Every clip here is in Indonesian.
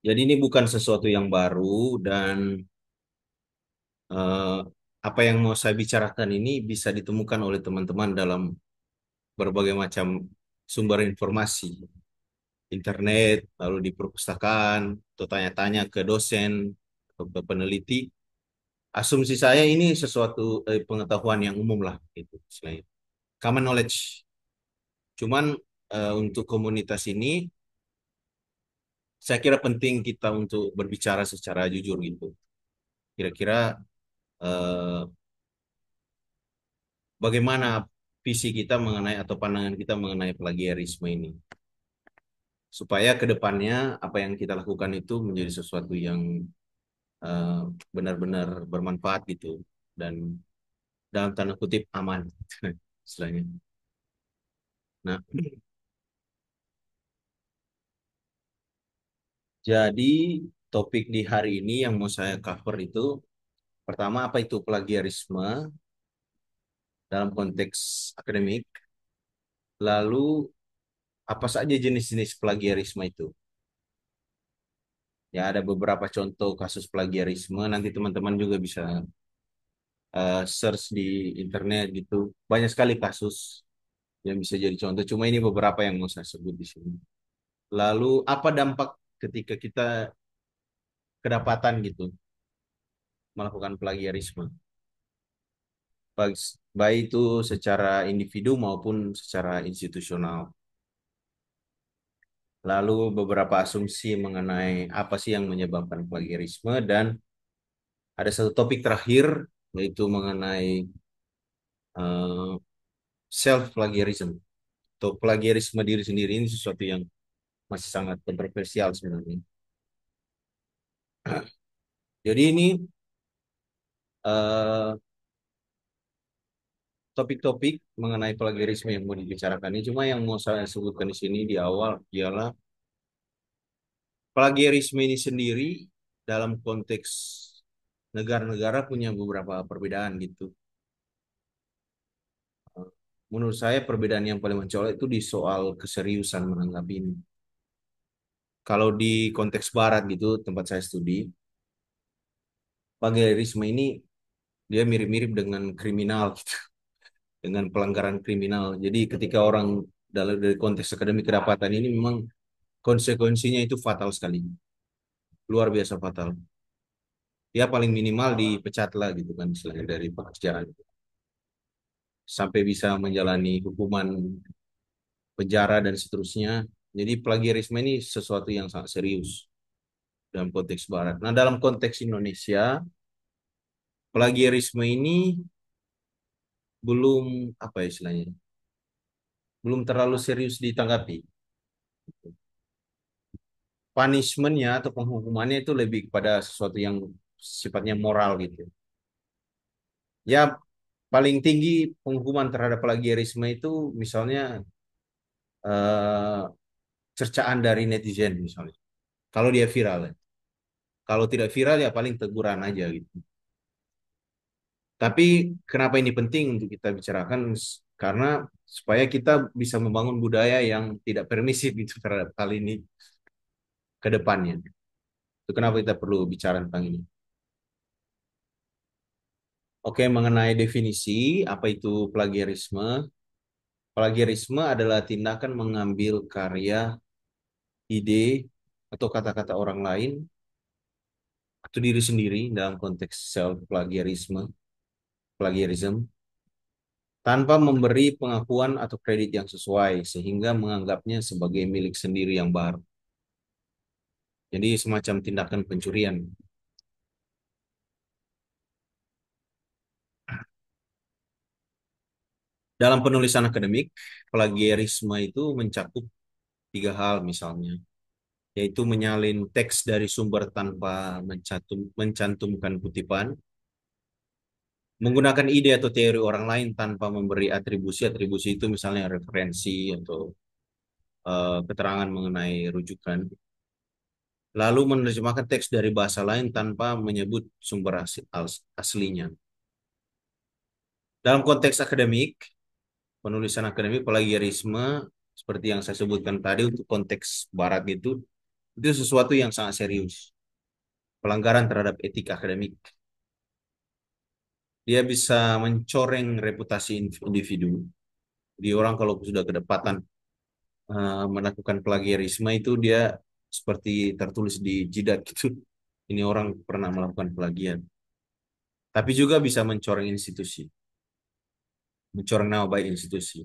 Jadi ini bukan sesuatu yang baru dan eh, apa yang mau saya bicarakan ini bisa ditemukan oleh teman-teman dalam berbagai macam sumber informasi, internet, lalu di perpustakaan, atau tanya-tanya ke dosen atau ke peneliti. Asumsi saya ini sesuatu pengetahuan yang umum lah, itu istilahnya. Common knowledge. Cuman untuk komunitas ini, saya kira penting kita untuk berbicara secara jujur gitu. Kira-kira eh, bagaimana visi kita mengenai atau pandangan kita mengenai plagiarisme ini, supaya ke depannya apa yang kita lakukan itu menjadi sesuatu yang eh, benar-benar bermanfaat gitu dan dalam tanda kutip aman istilahnya. Nah, jadi topik di hari ini yang mau saya cover itu pertama apa itu plagiarisme dalam konteks akademik, lalu apa saja jenis-jenis plagiarisme itu. Ya, ada beberapa contoh kasus plagiarisme. Nanti teman-teman juga bisa search di internet gitu. Banyak sekali kasus yang bisa jadi contoh. Cuma ini beberapa yang mau saya sebut di sini. Lalu apa dampak ketika kita kedapatan gitu melakukan plagiarisme? Baik, baik itu secara individu maupun secara institusional. Lalu beberapa asumsi mengenai apa sih yang menyebabkan plagiarisme dan ada satu topik terakhir yaitu mengenai self plagiarism atau plagiarisme diri sendiri. Ini sesuatu yang masih sangat kontroversial sebenarnya. Jadi ini eh, topik-topik mengenai plagiarisme yang mau dibicarakan ini. Cuma yang mau saya sebutkan di sini di awal ialah plagiarisme ini sendiri dalam konteks negara-negara punya beberapa perbedaan gitu. Menurut saya perbedaan yang paling mencolok itu di soal keseriusan menanggapi ini. Kalau di konteks barat gitu, tempat saya studi, plagiarisme ini dia mirip-mirip dengan kriminal gitu, dengan pelanggaran kriminal. Jadi ketika orang dalam dari konteks akademik kedapatan ini memang konsekuensinya itu fatal sekali, luar biasa fatal. Dia paling minimal dipecat lah gitu kan selain dari pekerjaan sampai bisa menjalani hukuman penjara dan seterusnya. Jadi plagiarisme ini sesuatu yang sangat serius dalam konteks barat. Nah, dalam konteks Indonesia, plagiarisme ini belum apa ya istilahnya? Belum terlalu serius ditanggapi. Punishmentnya atau penghukumannya itu lebih kepada sesuatu yang sifatnya moral gitu. Ya, paling tinggi penghukuman terhadap plagiarisme itu misalnya eh, cercaan dari netizen misalnya. Kalau dia viral ya. Kalau tidak viral ya paling teguran aja gitu. Tapi kenapa ini penting untuk kita bicarakan? Karena supaya kita bisa membangun budaya yang tidak permisif gitu terhadap hal ini ke depannya. Itu kenapa kita perlu bicara tentang ini. Oke, mengenai definisi apa itu plagiarisme? Plagiarisme adalah tindakan mengambil karya, ide, atau kata-kata orang lain atau diri sendiri dalam konteks self plagiarism, tanpa memberi pengakuan atau kredit yang sesuai sehingga menganggapnya sebagai milik sendiri yang baru. Jadi semacam tindakan pencurian. Dalam penulisan akademik, plagiarisme itu mencakup tiga hal misalnya, yaitu menyalin teks dari sumber tanpa mencantumkan kutipan, menggunakan ide atau teori orang lain tanpa memberi atribusi. Atribusi itu misalnya referensi atau keterangan mengenai rujukan. Lalu menerjemahkan teks dari bahasa lain tanpa menyebut sumber aslinya. Dalam konteks akademik, penulisan akademik plagiarisme seperti yang saya sebutkan tadi untuk konteks barat itu Itu sesuatu yang sangat serius. Pelanggaran terhadap etika akademik. Dia bisa mencoreng reputasi individu. Di orang kalau sudah kedapatan melakukan plagiarisme itu dia seperti tertulis di jidat gitu. Ini orang pernah melakukan plagiat. Tapi juga bisa mencoreng institusi, mencoreng nama baik institusi.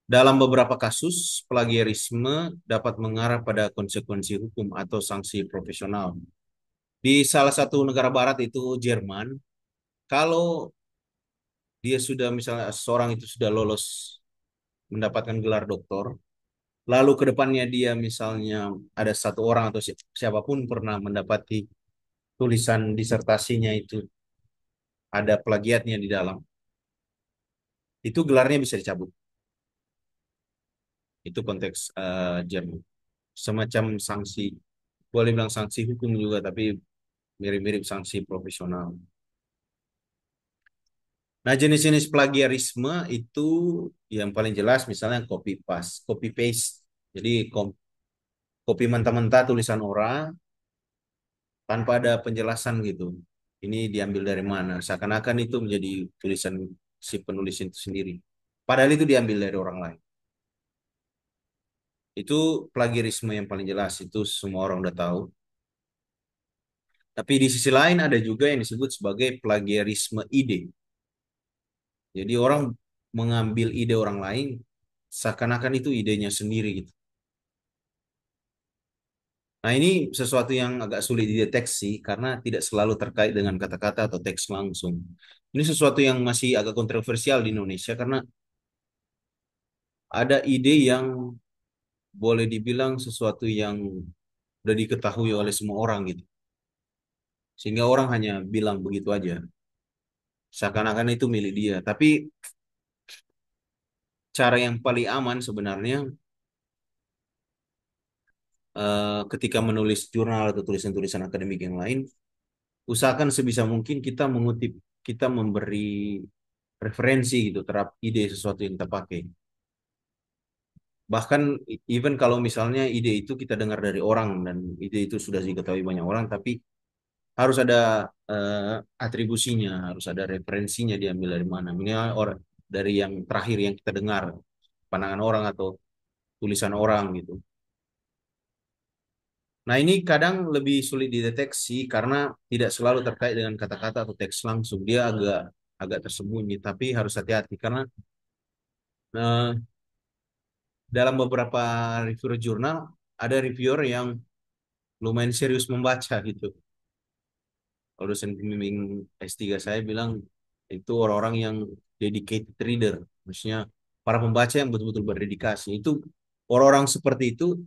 Dalam beberapa kasus, plagiarisme dapat mengarah pada konsekuensi hukum atau sanksi profesional. Di salah satu negara barat itu Jerman, kalau dia sudah misalnya seorang itu sudah lolos mendapatkan gelar doktor, lalu ke depannya dia misalnya ada satu orang atau siapapun pernah mendapati tulisan disertasinya itu ada plagiatnya di dalam, itu gelarnya bisa dicabut. Itu konteks Jerman. Semacam sanksi, boleh bilang sanksi hukum juga, tapi mirip-mirip sanksi profesional. Nah, jenis-jenis plagiarisme itu yang paling jelas misalnya copy paste. Jadi copy mentah-mentah tulisan orang tanpa ada penjelasan gitu. Ini diambil dari mana? Seakan-akan itu menjadi tulisan si penulis itu sendiri. Padahal itu diambil dari orang lain. Itu plagiarisme yang paling jelas. Itu semua orang udah tahu. Tapi di sisi lain ada juga yang disebut sebagai plagiarisme ide. Jadi orang mengambil ide orang lain seakan-akan itu idenya sendiri gitu. Nah, ini sesuatu yang agak sulit dideteksi karena tidak selalu terkait dengan kata-kata atau teks langsung. Ini sesuatu yang masih agak kontroversial di Indonesia karena ada ide yang boleh dibilang sesuatu yang sudah diketahui oleh semua orang gitu. Sehingga orang hanya bilang begitu aja. Seakan-akan itu milik dia. Tapi cara yang paling aman sebenarnya ketika menulis jurnal atau tulisan-tulisan akademik yang lain, usahakan sebisa mungkin kita mengutip, kita memberi referensi gitu terhadap ide sesuatu yang kita pakai. Bahkan even kalau misalnya ide itu kita dengar dari orang dan ide itu sudah diketahui banyak orang, tapi harus ada atribusinya, harus ada referensinya diambil dari mana. Minimal orang dari yang terakhir yang kita dengar, pandangan orang atau tulisan orang gitu. Nah, ini kadang lebih sulit dideteksi karena tidak selalu terkait dengan kata-kata atau teks langsung. Dia agak agak tersembunyi, tapi harus hati-hati karena eh, dalam beberapa reviewer jurnal ada reviewer yang lumayan serius membaca gitu. Kalau dosen pembimbing S3 saya bilang itu orang-orang yang dedicated reader, maksudnya para pembaca yang betul-betul berdedikasi. Itu orang-orang seperti itu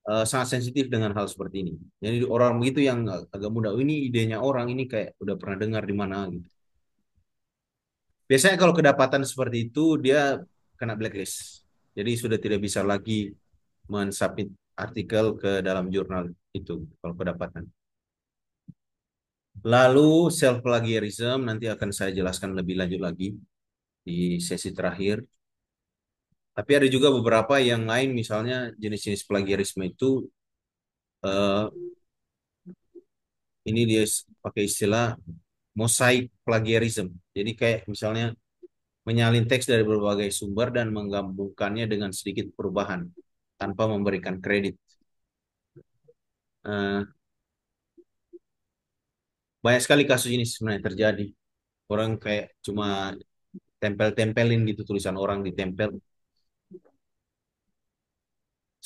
sangat sensitif dengan hal seperti ini. Jadi orang begitu yang agak muda, "Oh, ini idenya orang ini kayak udah pernah dengar di mana gitu." Biasanya kalau kedapatan seperti itu dia kena blacklist. Jadi sudah tidak bisa lagi mensubmit artikel ke dalam jurnal itu kalau kedapatan. Lalu self plagiarism nanti akan saya jelaskan lebih lanjut lagi di sesi terakhir. Tapi ada juga beberapa yang lain misalnya jenis-jenis plagiarisme itu eh, ini dia pakai istilah mosaic plagiarism. Jadi kayak misalnya menyalin teks dari berbagai sumber dan menggabungkannya dengan sedikit perubahan tanpa memberikan kredit. Eh, Banyak sekali kasus ini sebenarnya terjadi. Orang kayak cuma tempel-tempelin gitu tulisan orang ditempel.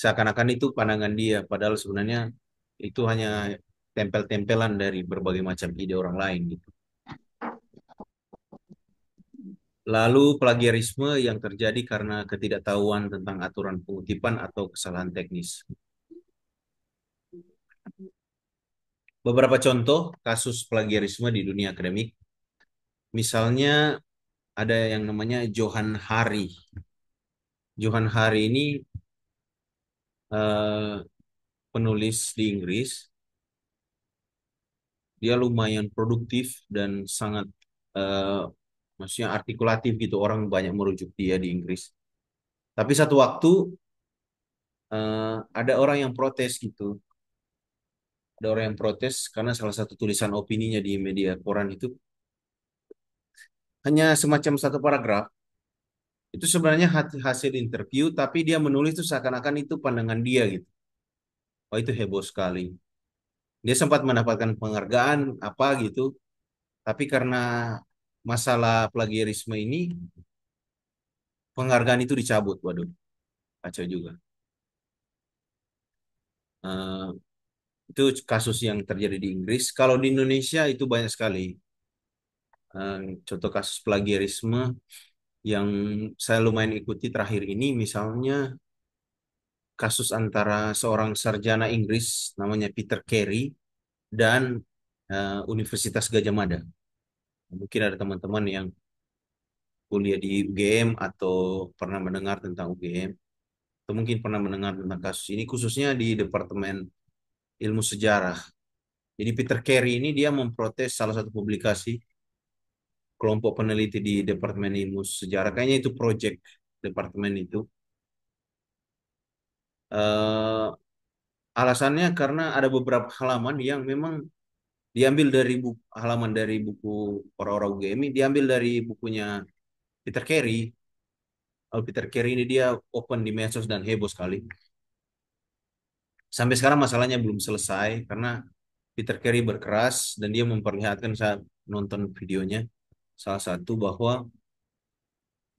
Seakan-akan itu pandangan dia, padahal sebenarnya itu hanya tempel-tempelan dari berbagai macam ide orang lain gitu. Lalu plagiarisme yang terjadi karena ketidaktahuan tentang aturan pengutipan atau kesalahan teknis. Beberapa contoh kasus plagiarisme di dunia akademik. Misalnya ada yang namanya Johan Hari. Johan Hari ini eh, penulis di Inggris. Dia lumayan produktif dan sangat eh, maksudnya artikulatif gitu. Orang banyak merujuk dia di Inggris. Tapi satu waktu ada orang yang protes gitu. Ada orang yang protes karena salah satu tulisan opininya di media koran itu hanya semacam satu paragraf. Itu sebenarnya hasil interview, tapi dia menulis itu seakan-akan itu pandangan dia gitu. Oh itu heboh sekali. Dia sempat mendapatkan penghargaan apa gitu, tapi karena masalah plagiarisme ini, penghargaan itu dicabut. Waduh, kacau juga. Eh, itu kasus yang terjadi di Inggris. Kalau di Indonesia itu banyak sekali. Contoh kasus plagiarisme yang saya lumayan ikuti terakhir ini, misalnya kasus antara seorang sarjana Inggris namanya Peter Carey dan Universitas Gajah Mada. Mungkin ada teman-teman yang kuliah di UGM atau pernah mendengar tentang UGM, atau mungkin pernah mendengar tentang kasus ini, khususnya di Departemen Ilmu Sejarah. Jadi Peter Carey ini dia memprotes salah satu publikasi kelompok peneliti di Departemen Ilmu Sejarah. Kayaknya itu project departemen itu. Eh, Alasannya karena ada beberapa halaman yang memang diambil dari buku, halaman dari buku orang-orang UGM, diambil dari bukunya Peter Carey. Kalau Peter Carey ini dia open di medsos dan heboh sekali. Sampai sekarang masalahnya belum selesai karena Peter Carey berkeras dan dia memperlihatkan saat nonton videonya salah satu bahwa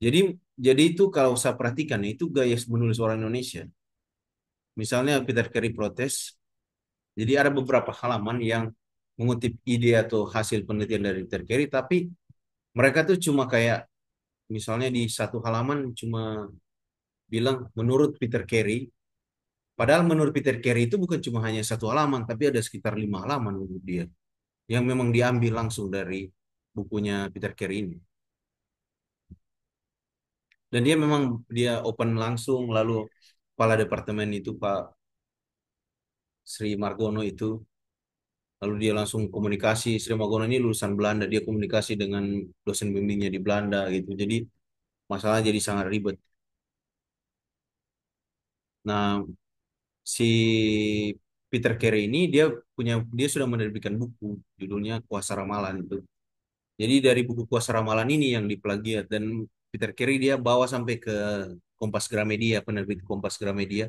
jadi jadi itu kalau saya perhatikan itu gaya menulis orang Indonesia. Misalnya Peter Carey protes, jadi ada beberapa halaman yang mengutip ide atau hasil penelitian dari Peter Carey, tapi mereka tuh cuma kayak misalnya di satu halaman cuma bilang menurut Peter Carey, padahal menurut Peter Carey itu bukan cuma hanya satu halaman, tapi ada sekitar 5 halaman menurut dia yang memang diambil langsung dari bukunya Peter Carey ini. Dan dia memang dia open langsung, lalu kepala departemen itu Pak Sri Margono itu, lalu dia langsung komunikasi. Sri Margono ini lulusan Belanda, dia komunikasi dengan dosen bimbingnya di Belanda gitu. Jadi masalah jadi sangat ribet. Nah, si Peter Carey ini dia sudah menerbitkan buku judulnya Kuasa Ramalan itu. Jadi dari buku Kuasa Ramalan ini yang diplagiat dan Peter Carey dia bawa sampai ke Kompas Gramedia, penerbit Kompas Gramedia.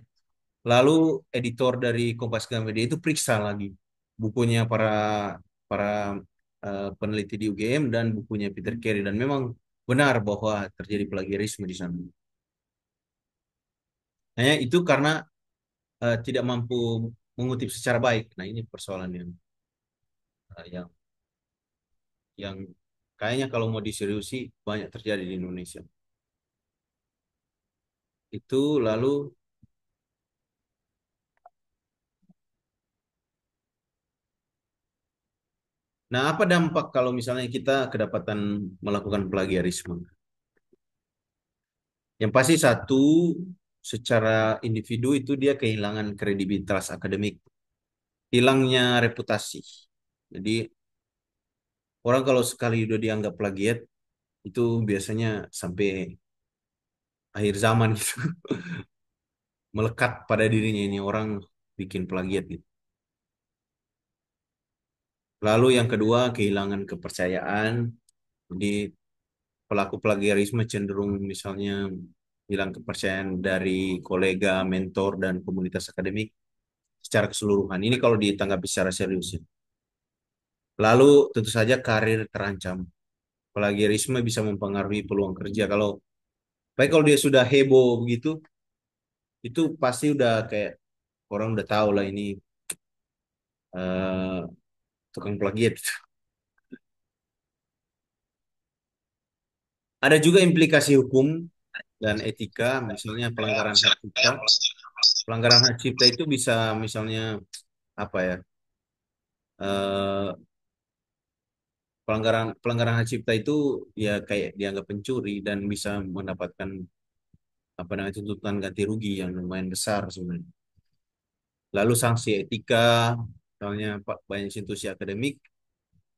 Lalu editor dari Kompas Gramedia itu periksa lagi bukunya para peneliti di UGM dan bukunya Peter Carey dan memang benar bahwa terjadi plagiarisme di sana. Hanya itu karena tidak mampu mengutip secara baik. Nah, ini persoalan yang kayaknya kalau mau diseriusi banyak terjadi di Indonesia. Itu lalu, nah apa dampak kalau misalnya kita kedapatan melakukan plagiarisme? Yang pasti satu, secara individu itu dia kehilangan kredibilitas akademik, hilangnya reputasi. Jadi orang kalau sekali udah dianggap plagiat itu biasanya sampai akhir zaman gitu melekat pada dirinya ini orang bikin plagiat gitu. Lalu yang kedua kehilangan kepercayaan. Jadi pelaku plagiarisme cenderung misalnya hilang kepercayaan dari kolega, mentor, dan komunitas akademik secara keseluruhan. Ini kalau ditanggapi secara serius ya. Lalu tentu saja karir terancam. Plagiarisme bisa mempengaruhi peluang kerja. Baik kalau dia sudah heboh begitu, itu pasti udah kayak orang udah tahu lah ini eh, tukang plagiat. Ada juga implikasi hukum dan etika, misalnya pelanggaran hak cipta. Pelanggaran hak cipta itu bisa misalnya apa ya? eh, pelanggaran pelanggaran hak cipta itu ya kayak dianggap pencuri dan bisa mendapatkan apa namanya tuntutan ganti rugi yang lumayan besar sebenarnya. Lalu sanksi etika, misalnya banyak institusi akademik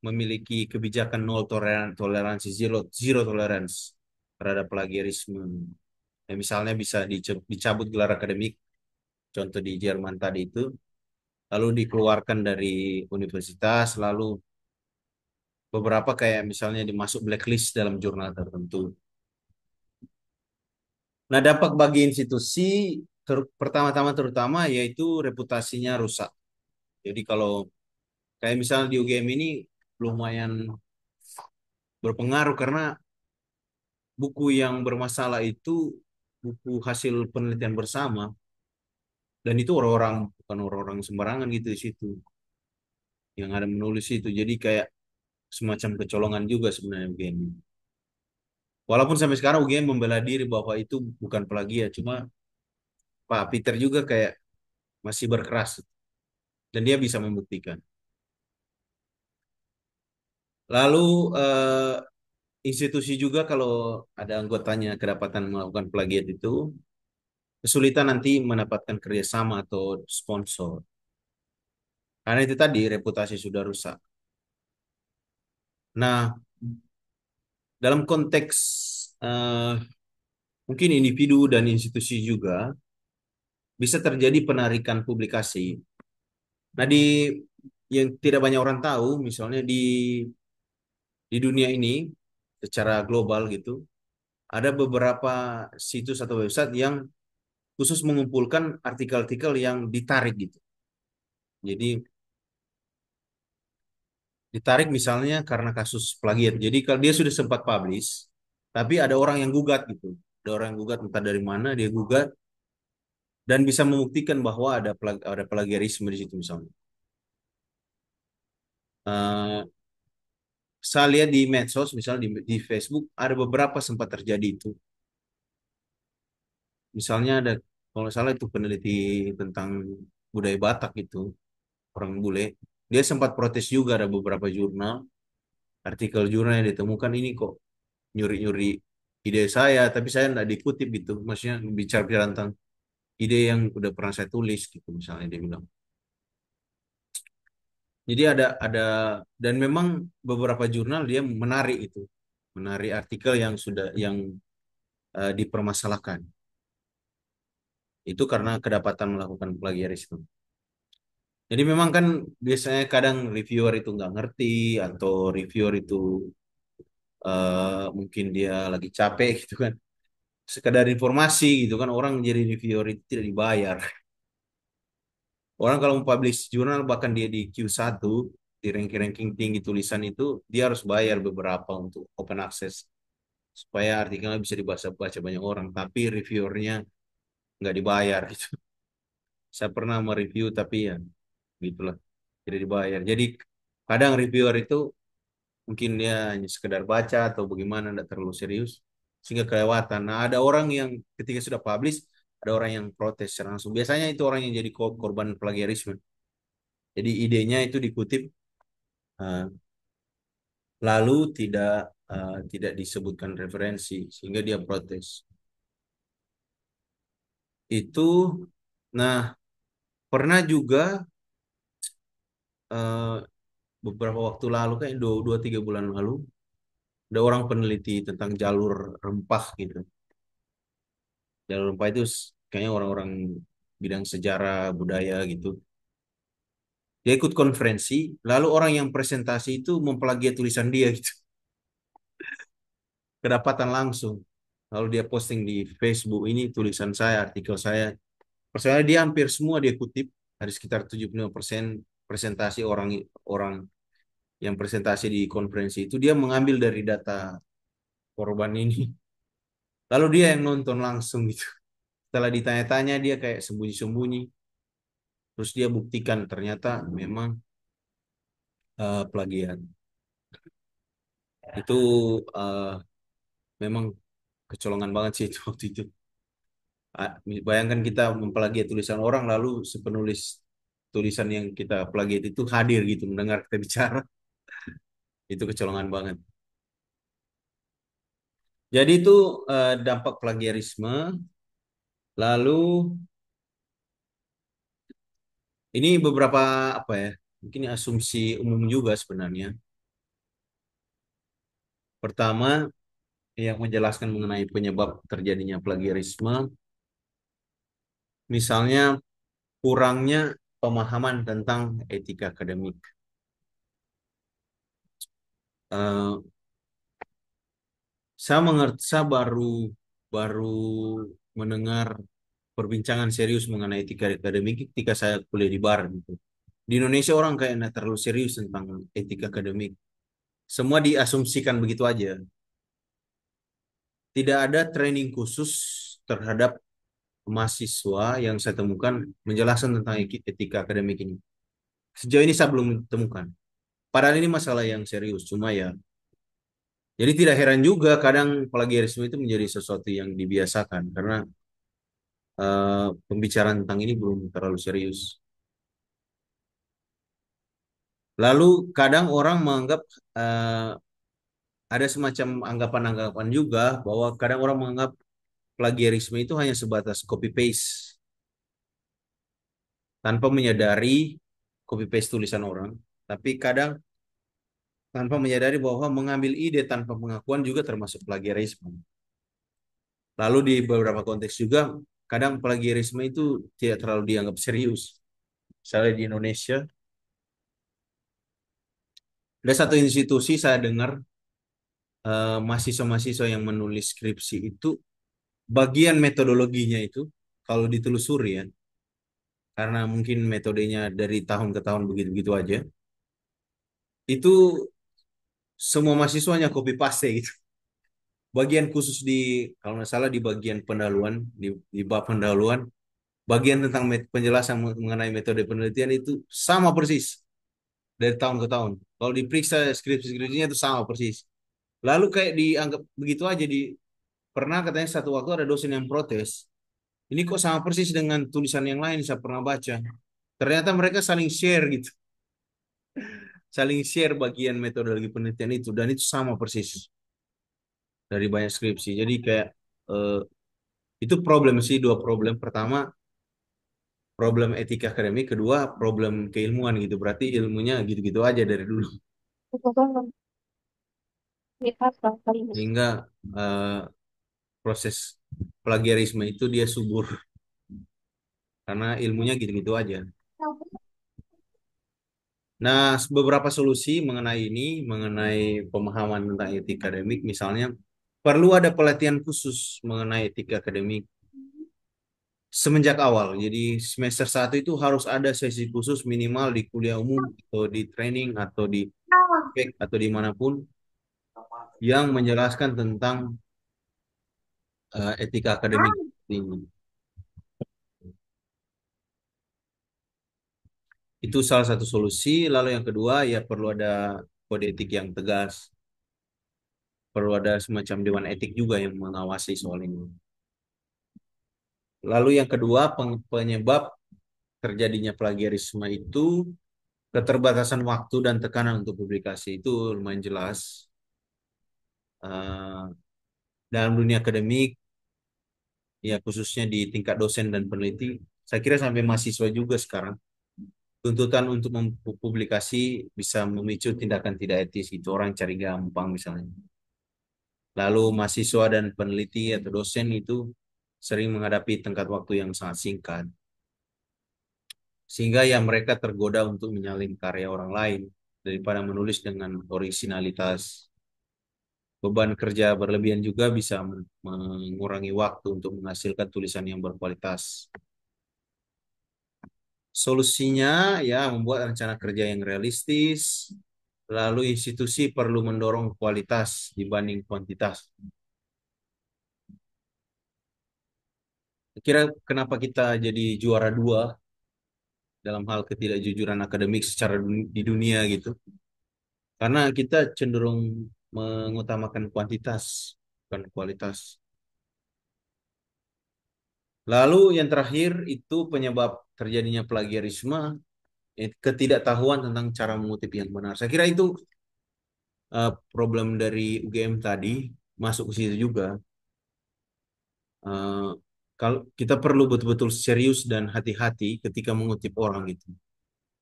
memiliki kebijakan toleransi zero tolerance terhadap plagiarisme. Ya, misalnya bisa dicabut gelar akademik contoh di Jerman tadi itu, lalu dikeluarkan dari universitas, lalu beberapa kayak misalnya dimasuk blacklist dalam jurnal tertentu. Nah, dampak bagi institusi pertama-tama terutama yaitu reputasinya rusak. Jadi kalau kayak misalnya di UGM ini lumayan berpengaruh karena buku yang bermasalah itu buku hasil penelitian bersama, dan itu orang-orang bukan orang-orang sembarangan gitu di situ yang ada menulis itu. Jadi kayak semacam kecolongan juga sebenarnya UGM. Walaupun sampai sekarang UGM membela diri bahwa itu bukan plagiat, cuma Pak Peter juga kayak masih berkeras dan dia bisa membuktikan. Lalu institusi juga kalau ada anggotanya kedapatan melakukan plagiat itu kesulitan nanti mendapatkan kerjasama atau sponsor. Karena itu tadi reputasi sudah rusak. Nah, dalam konteks eh, mungkin individu dan institusi juga bisa terjadi penarikan publikasi. Nah, yang tidak banyak orang tahu, misalnya di dunia ini secara global gitu, ada beberapa situs atau website yang khusus mengumpulkan artikel-artikel yang ditarik gitu. Jadi ditarik misalnya karena kasus plagiat. Jadi kalau dia sudah sempat publish, tapi ada orang yang gugat gitu. Ada orang yang gugat entah dari mana dia gugat dan bisa membuktikan bahwa ada plagiarisme di situ misalnya. Eh, saya lihat di medsos, misalnya di Facebook, ada beberapa sempat terjadi itu. Misalnya ada, kalau nggak salah itu peneliti tentang budaya Batak itu, orang bule. Dia sempat protes juga ada beberapa jurnal, artikel jurnal yang ditemukan ini kok nyuri-nyuri ide saya, tapi saya nggak dikutip gitu. Maksudnya bicara tentang ide yang udah pernah saya tulis gitu, misalnya dia bilang. Jadi ada dan memang beberapa jurnal dia menarik itu, menarik artikel yang sudah yang dipermasalahkan. Itu karena kedapatan melakukan plagiarisme. Jadi memang kan biasanya kadang reviewer itu nggak ngerti atau reviewer itu mungkin dia lagi capek gitu kan. Sekadar informasi gitu kan orang jadi reviewer itu tidak dibayar. Orang kalau mau publish jurnal bahkan dia di Q1 di ranking-ranking tinggi tulisan itu dia harus bayar beberapa untuk open access supaya artikelnya bisa dibaca banyak orang tapi reviewernya nggak dibayar gitu. Saya pernah mereview tapi ya gitulah tidak dibayar. Jadi kadang reviewer itu mungkin dia hanya sekedar baca atau bagaimana tidak terlalu serius sehingga kelewatan. Nah, ada orang yang ketika sudah publish ada orang yang protes secara langsung. Biasanya itu orang yang jadi korban plagiarisme. Jadi idenya itu dikutip eh, lalu tidak disebutkan referensi sehingga dia protes. Itu nah pernah juga eh, beberapa waktu lalu kayak dua tiga bulan lalu ada orang peneliti tentang jalur rempah gitu. Jalur rempah itu kayaknya orang-orang bidang sejarah budaya gitu. Dia ikut konferensi, lalu orang yang presentasi itu memplagiat tulisan dia gitu. Kedapatan langsung. Lalu dia posting di Facebook ini tulisan saya, artikel saya. Persoalannya dia hampir semua dia kutip, ada sekitar 75% presentasi orang orang yang presentasi di konferensi itu dia mengambil dari data korban ini. Lalu dia yang nonton langsung gitu. Setelah ditanya-tanya dia kayak sembunyi-sembunyi. Terus dia buktikan ternyata memang plagiat. Itu eh, memang kecolongan banget sih itu waktu itu. Bayangkan kita memplagiat tulisan orang lalu si penulis tulisan yang kita plagiat itu hadir gitu mendengar kita bicara. Itu kecolongan banget. Jadi itu dampak plagiarisme. Lalu ini beberapa apa ya? Mungkin asumsi umum juga sebenarnya. Pertama, yang menjelaskan mengenai penyebab terjadinya plagiarisme, misalnya kurangnya pemahaman tentang etika akademik. Eh, saya baru baru mendengar perbincangan serius mengenai etika akademik ketika saya kuliah di Barat gitu. Di Indonesia orang kayak nggak terlalu serius tentang etika akademik. Semua diasumsikan begitu aja. Tidak ada training khusus terhadap mahasiswa yang saya temukan menjelaskan tentang etika akademik ini. Sejauh ini saya belum temukan. Padahal ini masalah yang serius. Cuma ya, jadi tidak heran juga kadang plagiarisme itu menjadi sesuatu yang dibiasakan karena pembicaraan tentang ini belum terlalu serius. Lalu kadang orang menganggap eh, ada semacam anggapan-anggapan juga bahwa kadang orang menganggap plagiarisme itu hanya sebatas copy paste tanpa menyadari copy paste tulisan orang. Tapi kadang tanpa menyadari bahwa mengambil ide tanpa pengakuan juga termasuk plagiarisme. Lalu di beberapa konteks juga kadang plagiarisme itu tidak terlalu dianggap serius. Misalnya di Indonesia, ada satu institusi saya dengar mahasiswa-mahasiswa yang menulis skripsi itu bagian metodologinya itu kalau ditelusuri ya, karena mungkin metodenya dari tahun ke tahun begitu-begitu aja, itu semua mahasiswanya copy paste gitu. Bagian khusus di kalau nggak salah di bagian pendahuluan di bab pendahuluan, bagian tentang penjelasan mengenai metode penelitian itu sama persis dari tahun ke tahun. Kalau diperiksa skripsi-skripsinya itu sama persis. Lalu kayak dianggap begitu aja pernah katanya satu waktu ada dosen yang protes. Ini kok sama persis dengan tulisan yang lain saya pernah baca. Ternyata mereka saling share gitu. Saling share bagian metodologi penelitian itu dan itu sama persis dari banyak skripsi. Jadi kayak eh, itu problem sih, dua problem. Pertama, problem etika akademik, kedua problem keilmuan gitu. Berarti ilmunya gitu-gitu aja dari dulu. Hingga eh, proses plagiarisme itu dia subur karena ilmunya gitu-gitu aja. Nah, beberapa solusi mengenai ini, mengenai pemahaman tentang etika akademik, misalnya perlu ada pelatihan khusus mengenai etika akademik semenjak awal. Jadi semester satu itu harus ada sesi khusus minimal di kuliah umum atau di training atau di PEK atau dimanapun yang menjelaskan tentang etika akademik ini. Itu salah satu solusi. Lalu yang kedua ya perlu ada kode etik yang tegas. Perlu ada semacam dewan etik juga yang mengawasi soal ini. Lalu yang kedua penyebab terjadinya plagiarisme itu keterbatasan waktu dan tekanan untuk publikasi itu lumayan jelas. Eh, dalam dunia akademik, ya khususnya di tingkat dosen dan peneliti, saya kira sampai mahasiswa juga sekarang, tuntutan untuk mempublikasi bisa memicu tindakan tidak etis, itu orang cari gampang misalnya. Lalu mahasiswa dan peneliti atau dosen itu sering menghadapi tenggat waktu yang sangat singkat, sehingga ya mereka tergoda untuk menyalin karya orang lain daripada menulis dengan orisinalitas. Beban kerja berlebihan juga bisa mengurangi waktu untuk menghasilkan tulisan yang berkualitas. Solusinya ya membuat rencana kerja yang realistis, lalu institusi perlu mendorong kualitas dibanding kuantitas. Kira kenapa kita jadi juara dua dalam hal ketidakjujuran akademik secara di dunia gitu? Karena kita cenderung mengutamakan kuantitas, bukan kualitas. Lalu yang terakhir itu penyebab terjadinya plagiarisme, ketidaktahuan tentang cara mengutip yang benar. Saya kira itu problem dari UGM tadi masuk ke situ juga. Eh, kalau kita perlu betul-betul serius dan hati-hati ketika mengutip orang itu.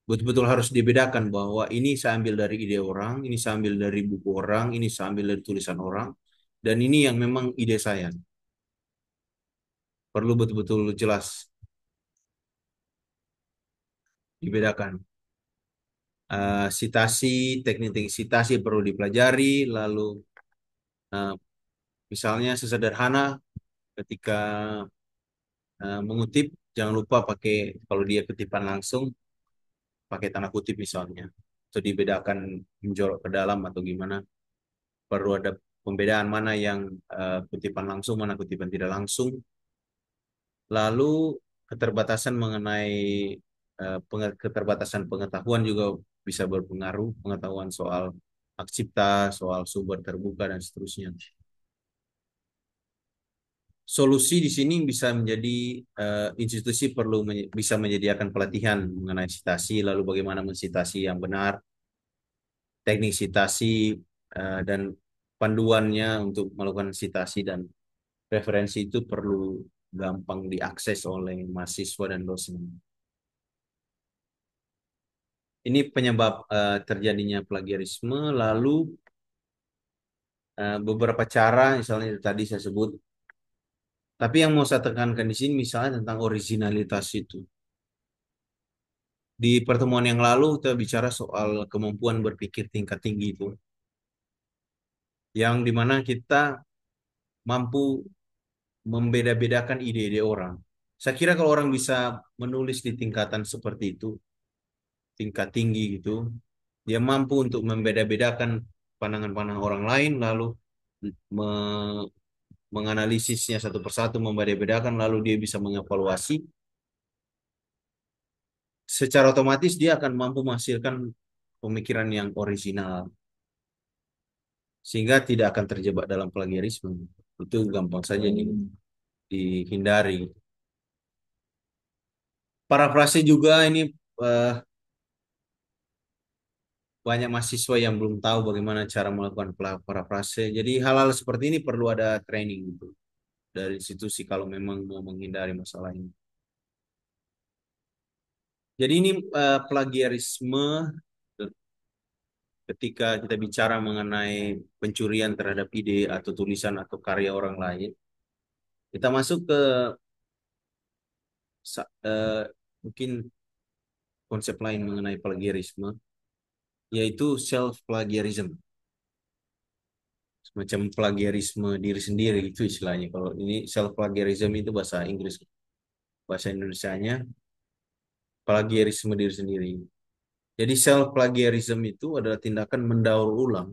Betul-betul harus dibedakan bahwa ini saya ambil dari ide orang, ini saya ambil dari buku orang, ini saya ambil dari tulisan orang, dan ini yang memang ide saya. Perlu betul-betul jelas. dibedakan. Sitasi, teknik-teknik sitasi perlu dipelajari, lalu eh, misalnya sesederhana ketika mengutip, jangan lupa pakai, kalau dia kutipan langsung, pakai tanda kutip misalnya. Itu dibedakan menjorok ke dalam atau gimana. Perlu ada pembedaan mana yang kutipan langsung, mana kutipan tidak langsung. Lalu keterbatasan mengenai keterbatasan pengetahuan juga bisa berpengaruh, pengetahuan soal hak cipta, soal sumber terbuka dan seterusnya. Solusi di sini bisa menjadi institusi perlu bisa menyediakan pelatihan mengenai sitasi, lalu bagaimana mensitasi yang benar, teknik sitasi dan panduannya untuk melakukan sitasi dan referensi itu perlu gampang diakses oleh mahasiswa dan dosen. Ini penyebab terjadinya plagiarisme, lalu beberapa cara, misalnya tadi saya sebut, tapi yang mau saya tekankan di sini misalnya tentang originalitas itu. Di pertemuan yang lalu kita bicara soal kemampuan berpikir tingkat tinggi itu, yang dimana kita mampu membeda-bedakan ide-ide orang. Saya kira kalau orang bisa menulis di tingkatan seperti itu, tingkat tinggi gitu, dia mampu untuk membeda-bedakan pandangan-pandangan orang lain, lalu me- menganalisisnya satu persatu, membeda-bedakan, lalu dia bisa mengevaluasi. Secara otomatis dia akan mampu menghasilkan pemikiran yang original, sehingga tidak akan terjebak dalam plagiarisme. Itu gampang saja dihindari. Parafrase juga ini eh, banyak mahasiswa yang belum tahu bagaimana cara melakukan parafrase. Jadi hal-hal seperti ini perlu ada training gitu dari institusi kalau memang mau menghindari masalah ini. Jadi ini plagiarisme ketika kita bicara mengenai pencurian terhadap ide atau tulisan atau karya orang lain. Kita masuk ke mungkin konsep lain mengenai plagiarisme, yaitu self plagiarism, semacam plagiarisme diri sendiri itu istilahnya. Kalau ini self plagiarism itu bahasa Inggris, bahasa Indonesianya plagiarisme diri sendiri. Jadi self plagiarism itu adalah tindakan mendaur ulang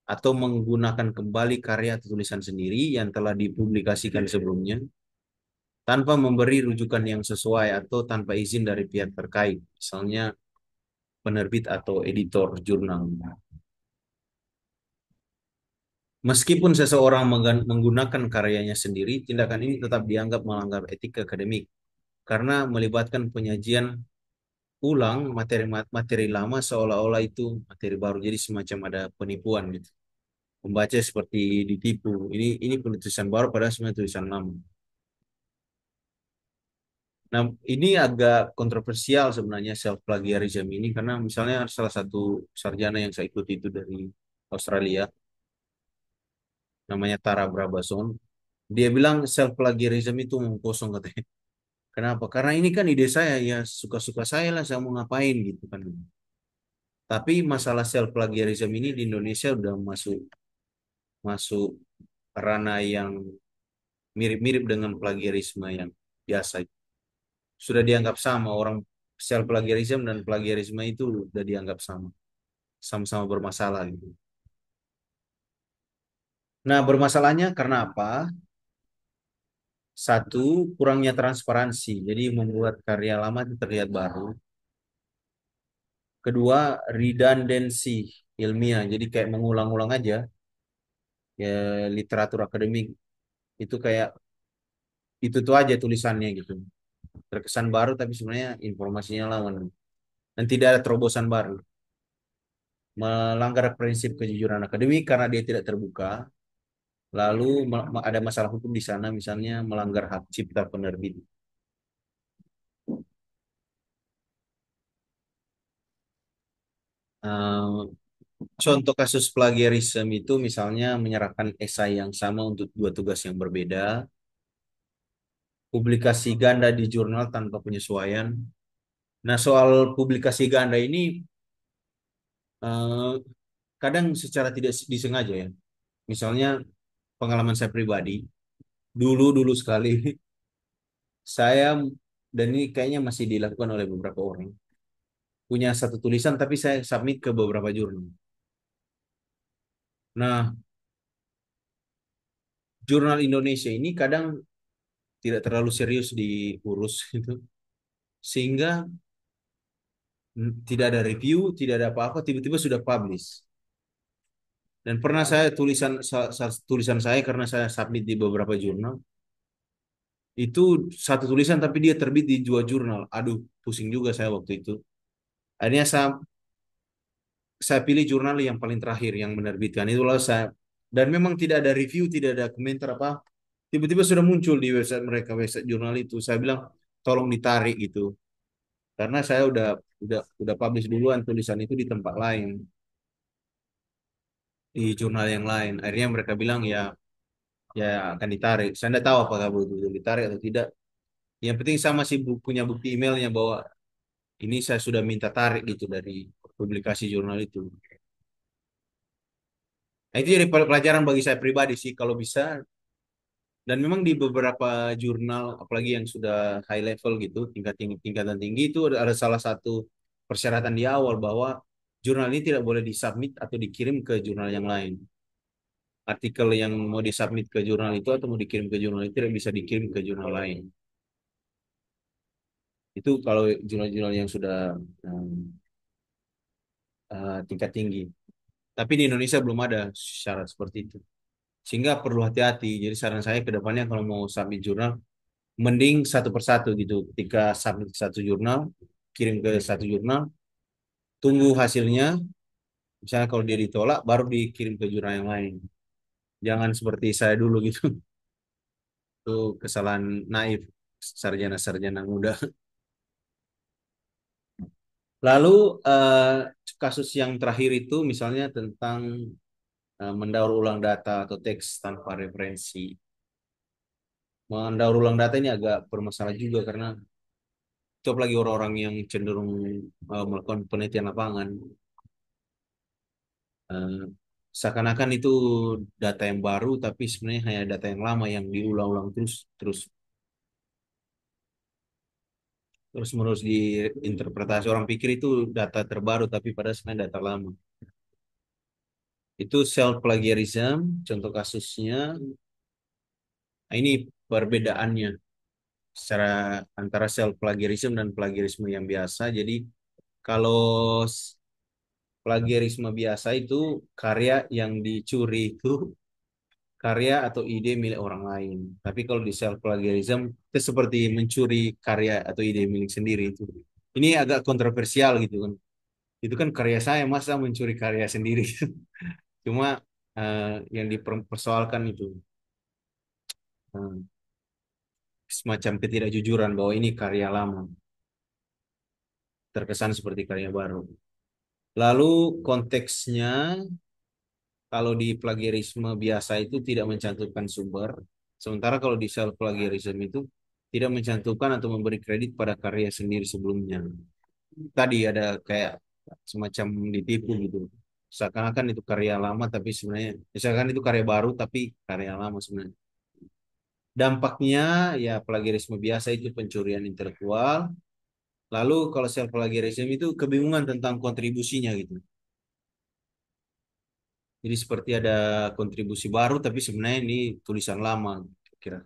atau menggunakan kembali karya atau tulisan sendiri yang telah dipublikasikan sebelumnya tanpa memberi rujukan yang sesuai atau tanpa izin dari pihak terkait, misalnya penerbit atau editor jurnal. Meskipun seseorang menggunakan karyanya sendiri, tindakan ini tetap dianggap melanggar etika akademik karena melibatkan penyajian ulang materi lama seolah-olah itu materi baru. Jadi semacam ada penipuan gitu. Membaca seperti ditipu. Ini tulisan baru padahal sebenarnya tulisan lama. Nah, ini agak kontroversial sebenarnya self plagiarism ini karena misalnya salah satu sarjana yang saya ikuti itu dari Australia, namanya Tara Brabazon. Dia bilang self plagiarism itu omong kosong katanya. Kenapa? Karena ini kan ide saya, ya suka-suka saya lah, saya mau ngapain gitu kan. Tapi masalah self plagiarism ini di Indonesia udah masuk masuk ranah yang mirip-mirip dengan plagiarisme yang biasa. Sudah dianggap sama, orang self plagiarism dan plagiarisme itu sudah dianggap sama, sama-sama bermasalah gitu. Nah, bermasalahnya karena apa? Satu, kurangnya transparansi, jadi membuat karya lama itu terlihat baru. Kedua, redundancy ilmiah, jadi kayak mengulang-ulang aja ya literatur akademik itu kayak itu aja tulisannya gitu. Terkesan baru tapi sebenarnya informasinya lama dan tidak ada terobosan baru. Melanggar prinsip kejujuran akademik karena dia tidak terbuka. Lalu ada masalah hukum di sana, misalnya melanggar hak cipta penerbit. Eh, Contoh kasus plagiarisme itu misalnya menyerahkan esai yang sama untuk dua tugas yang berbeda, publikasi ganda di jurnal tanpa penyesuaian, Nah, soal publikasi ganda ini eh, kadang secara tidak disengaja ya. Misalnya pengalaman saya pribadi, dulu sekali saya, dan ini kayaknya masih dilakukan oleh beberapa orang, punya satu tulisan tapi saya submit ke beberapa jurnal. Nah, jurnal Indonesia ini kadang tidak terlalu serius diurus itu, sehingga tidak ada review, tidak ada apa-apa, tiba-tiba sudah publish. Dan pernah saya tulisan saya karena saya submit di beberapa jurnal, itu satu tulisan tapi dia terbit di dua jurnal. Aduh, pusing juga saya waktu itu. Akhirnya saya pilih jurnal yang paling terakhir yang menerbitkan itu, lalu saya, dan memang tidak ada review, tidak ada komentar apa, tiba-tiba sudah muncul di website mereka, website jurnal itu. Saya bilang tolong ditarik gitu, karena saya udah publish duluan tulisan itu di tempat lain, di jurnal yang lain. Akhirnya mereka bilang ya, ya akan ditarik. Saya tidak tahu apakah betul ditarik atau tidak. Yang penting saya masih punya bukti emailnya bahwa ini saya sudah minta tarik gitu dari publikasi jurnal itu. Nah, itu jadi pelajaran bagi saya pribadi sih, kalau bisa. Dan memang di beberapa jurnal, apalagi yang sudah high level gitu, tingkatan tinggi itu ada salah satu persyaratan di awal bahwa jurnal ini tidak boleh disubmit atau dikirim ke jurnal yang lain. Artikel yang mau disubmit ke jurnal itu atau mau dikirim ke jurnal itu tidak bisa dikirim ke jurnal lain. Itu kalau jurnal-jurnal yang sudah um, tingkat tinggi. Tapi di Indonesia belum ada syarat seperti itu. Sehingga perlu hati-hati. Jadi saran saya ke depannya kalau mau submit jurnal, mending satu persatu gitu. Ketika submit ke satu jurnal, kirim ke satu jurnal, tunggu hasilnya. Misalnya kalau dia ditolak, baru dikirim ke jurnal yang lain. Jangan seperti saya dulu gitu. Itu kesalahan naif sarjana-sarjana muda. Lalu eh, kasus yang terakhir itu misalnya tentang mendaur ulang data atau teks tanpa referensi. Mendaur ulang data ini agak bermasalah juga karena itu apalagi orang-orang yang cenderung melakukan penelitian lapangan. Eh, Seakan-akan itu data yang baru, tapi sebenarnya hanya data yang lama yang diulang-ulang terus, terus, terus menerus diinterpretasi. Orang pikir itu data terbaru, tapi padahal sebenarnya data lama. Itu self plagiarism, contoh kasusnya. Nah, ini perbedaannya secara antara self plagiarism dan plagiarisme yang biasa. Jadi kalau plagiarisme biasa itu karya yang dicuri itu karya atau ide milik orang lain. Tapi kalau di self plagiarism itu seperti mencuri karya atau ide milik sendiri itu. Ini agak kontroversial gitu kan. Itu kan karya saya, masa mencuri karya sendiri. Cuma yang dipersoalkan itu eh, semacam ketidakjujuran bahwa ini karya lama, terkesan seperti karya baru. Lalu konteksnya, kalau di plagiarisme biasa itu tidak mencantumkan sumber, sementara kalau di self plagiarism itu tidak mencantumkan atau memberi kredit pada karya sendiri sebelumnya. Tadi ada kayak semacam ditipu gitu. Seakan-akan itu karya lama tapi sebenarnya, misalkan itu karya baru tapi karya lama sebenarnya. Dampaknya ya plagiarisme biasa itu pencurian intelektual. Lalu kalau self plagiarism itu kebingungan tentang kontribusinya gitu. Jadi seperti ada kontribusi baru, tapi sebenarnya ini tulisan lama, kira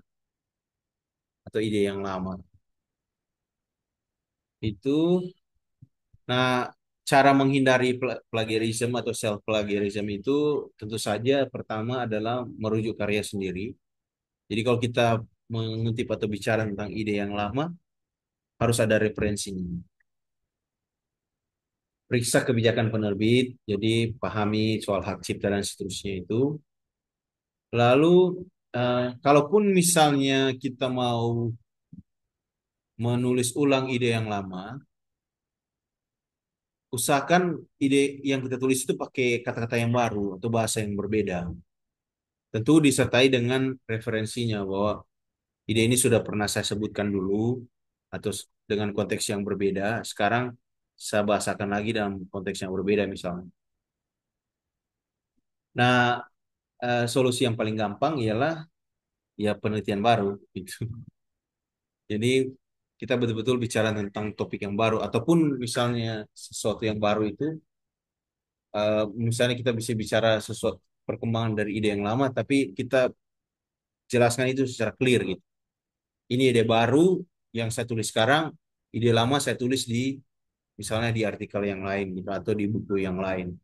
atau ide yang lama. Itu, nah cara menghindari plagiarism atau self plagiarism itu tentu saja pertama adalah merujuk karya sendiri. Jadi kalau kita mengutip atau bicara tentang ide yang lama, harus ada referensinya. Periksa kebijakan penerbit, jadi pahami soal hak cipta dan seterusnya itu. Lalu, kalaupun misalnya kita mau menulis ulang ide yang lama, usahakan ide yang kita tulis itu pakai kata-kata yang baru atau bahasa yang berbeda. Tentu disertai dengan referensinya bahwa ide ini sudah pernah saya sebutkan dulu atau dengan konteks yang berbeda. Sekarang saya bahasakan lagi dalam konteks yang berbeda misalnya. Nah, solusi yang paling gampang ialah ya penelitian baru gitu. Jadi kita betul-betul bicara tentang topik yang baru ataupun misalnya sesuatu yang baru itu misalnya kita bisa bicara sesuatu perkembangan dari ide yang lama tapi kita jelaskan itu secara clear gitu. Ini ide baru yang saya tulis sekarang, ide lama saya tulis di misalnya di artikel yang lain gitu atau di buku yang lain.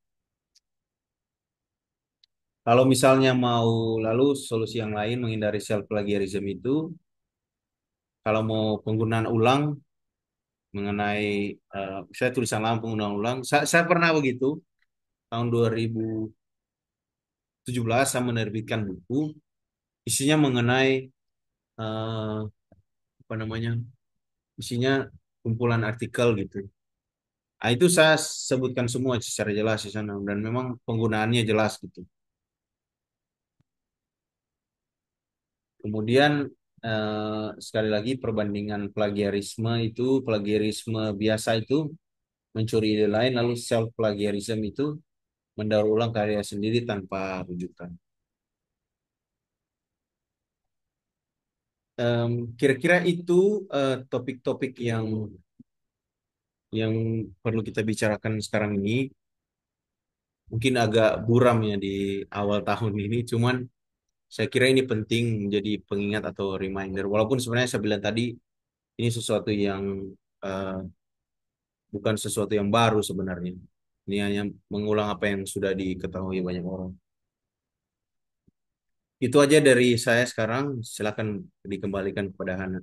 Kalau misalnya mau lalu solusi yang lain menghindari self plagiarism itu kalau mau penggunaan ulang mengenai saya tulisan lama penggunaan ulang. Saya pernah begitu tahun 2017 saya menerbitkan buku isinya mengenai eh, apa namanya? Isinya kumpulan artikel gitu. Nah, itu saya sebutkan semua secara jelas di sana dan memang penggunaannya jelas gitu. Kemudian sekali lagi perbandingan plagiarisme biasa itu mencuri ide lain lalu self plagiarism itu mendaur ulang karya sendiri tanpa rujukan. Kira-kira itu topik-topik yang perlu kita bicarakan sekarang ini. Mungkin agak buram ya di awal tahun ini, cuman saya kira ini penting menjadi pengingat atau reminder. Walaupun sebenarnya saya bilang tadi ini sesuatu yang eh, bukan sesuatu yang baru sebenarnya. Ini hanya mengulang apa yang sudah diketahui banyak orang. Itu aja dari saya sekarang. Silakan dikembalikan kepada Hana.